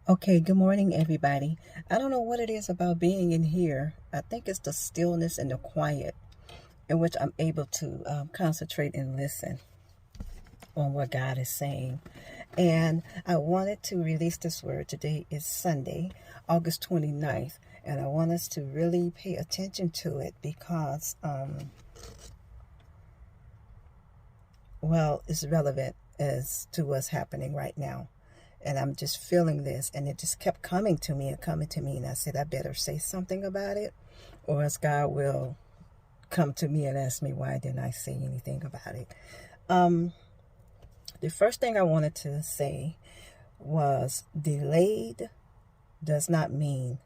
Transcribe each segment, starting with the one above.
Okay, good morning, everybody. I don't know what it is about being in here. I think it's the stillness and the quiet in which I'm able to concentrate and listen on what God is saying. And I wanted to release this word. Today is Sunday, August 29th, and I want us to really pay attention to it because, it's relevant as to what's happening right now. And I'm just feeling this, and it just kept coming to me and coming to me. And I said, I better say something about it, or else God will come to me and ask me why didn't I say anything about it. Um, the first thing I wanted to say was delayed does not mean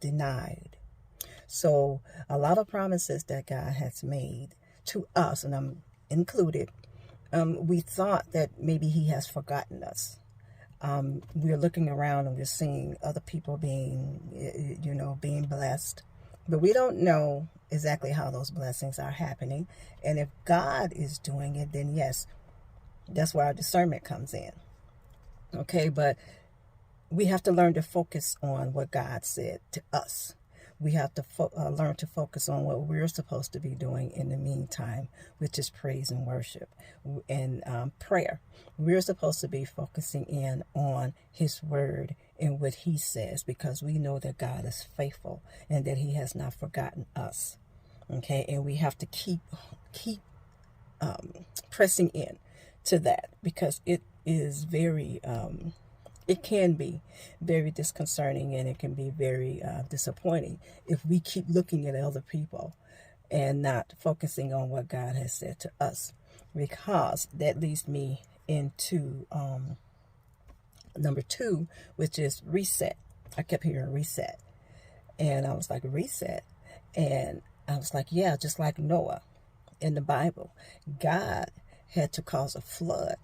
denied. So a lot of promises that God has made to us, and I'm included, we thought that maybe He has forgotten us. We're looking around and we're seeing other people being blessed, but we don't know exactly how those blessings are happening. And if God is doing it, then yes, that's where our discernment comes in. Okay, but we have to learn to focus on what God said to us. We have to learn to focus on what we're supposed to be doing in the meantime, which is praise and worship and prayer. We're supposed to be focusing in on His word and what He says, because we know that God is faithful and that He has not forgotten us. Okay, and we have to keep pressing in to that, because it is it can be very disconcerting, and it can be very disappointing if we keep looking at other people and not focusing on what God has said to us, because that leads me into number two, which is reset. I kept hearing reset, and I was like, reset? And I was like, yeah, just like Noah in the Bible, God had to cause a flood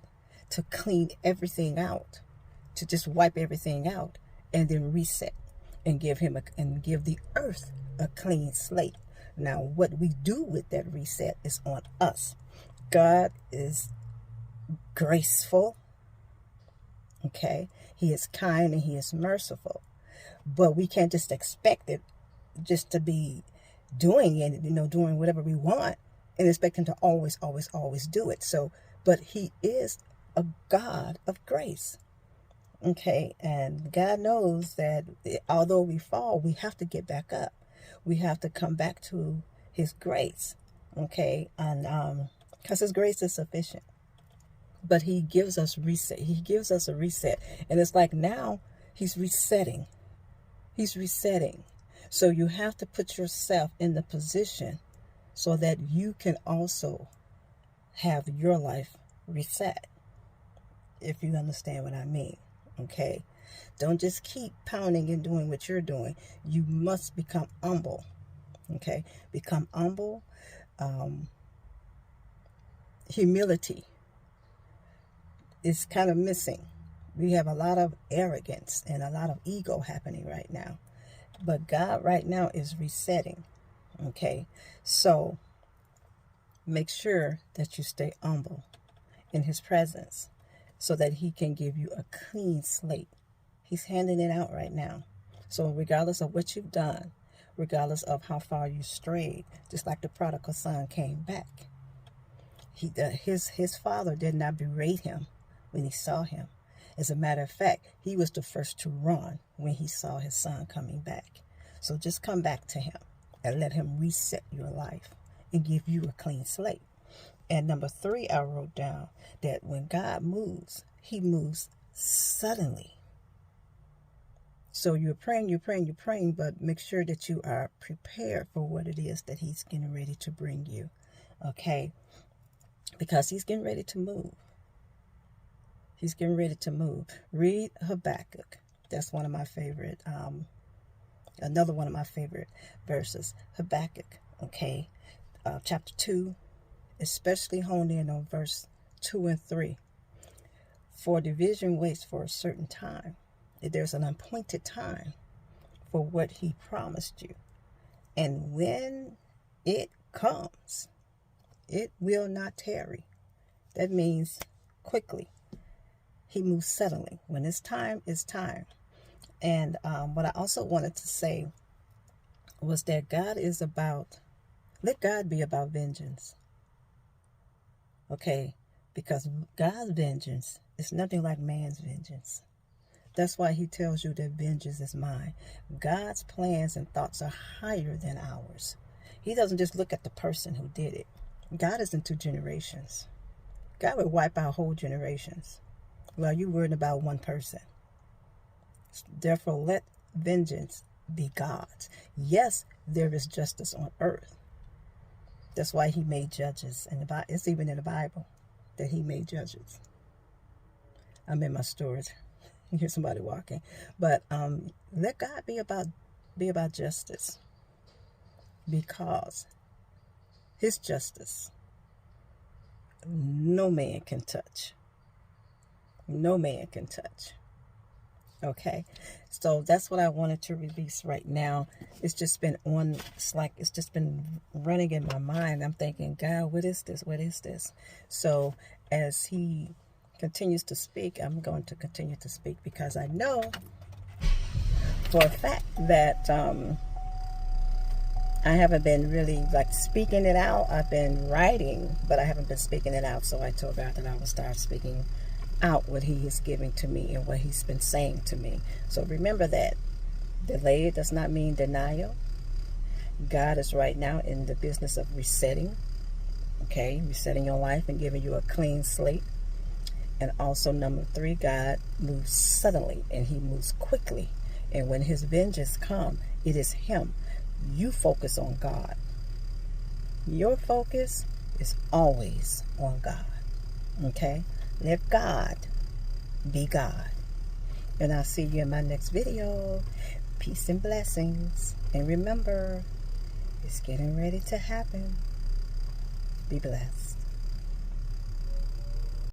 to clean everything out, to just wipe everything out, and then reset and give the earth a clean slate. Now, what we do with that reset is on us. God is graceful, okay? He is kind and He is merciful, but we can't just expect it just to be doing it, doing whatever we want, and expect Him to always, always, always do it. So, but He is a God of grace. Okay, and God knows that although we fall, we have to get back up. We have to come back to His grace. Okay, and because His grace is sufficient. But He gives us reset. He gives us a reset, and it's like now He's resetting. He's resetting. So you have to put yourself in the position so that you can also have your life reset, if you understand what I mean. Okay, don't just keep pounding and doing what you're doing. You must become humble. Okay, become humble. Humility is kind of missing. We have a lot of arrogance and a lot of ego happening right now, but God right now is resetting. Okay, so make sure that you stay humble in His presence so that He can give you a clean slate. He's handing it out right now. So regardless of what you've done, regardless of how far you strayed, just like the prodigal son came back, his father did not berate him when he saw him. As a matter of fact, he was the first to run when he saw his son coming back. So just come back to Him and let Him reset your life and give you a clean slate. And number three, I wrote down that when God moves, He moves suddenly. So you're praying, but make sure that you are prepared for what it is that He's getting ready to bring you. Okay? Because He's getting ready to move. He's getting ready to move. Read Habakkuk. That's one of my favorite, another one of my favorite verses. Habakkuk, okay? Chapter 2, especially honed in on verse 2 and 3. For division waits for a certain time. There's an appointed time for what He promised you. And when it comes, it will not tarry. That means quickly. He moves suddenly. When it's time, it's time. And what I also wanted to say was that let God be about vengeance. Okay? Because God's vengeance is nothing like man's vengeance. That's why he tells you that vengeance is mine. God's plans and thoughts are higher than ours. He doesn't just look at the person who did it. God is into generations. God would wipe out whole generations while you're worried about one person. Therefore, let vengeance be God's. Yes, there is justice on earth. That's why he made judges. And it's even in the Bible that he made judges. I'm in my storage. You hear somebody walking. But let God be about justice. Because his justice, no man can touch. No man can touch. Okay, so that's what I wanted to release right now. It's just been running in my mind. I'm thinking, God, what is this? What is this? So as he continues to speak, I'm going to continue to speak, because I know for a fact that I haven't been really like speaking it out. I've been writing, but I haven't been speaking it out. So I told God that I would start speaking out what he is giving to me and what he's been saying to me. So remember that delay does not mean denial. God is right now in the business of resetting. Okay, resetting your life and giving you a clean slate. And also, number 3, God moves suddenly and he moves quickly. And when his vengeance come, it is him. You focus on God. Your focus is always on God. Okay? Let God be God. And I'll see you in my next video. Peace and blessings. And remember, it's getting ready to happen. Be blessed.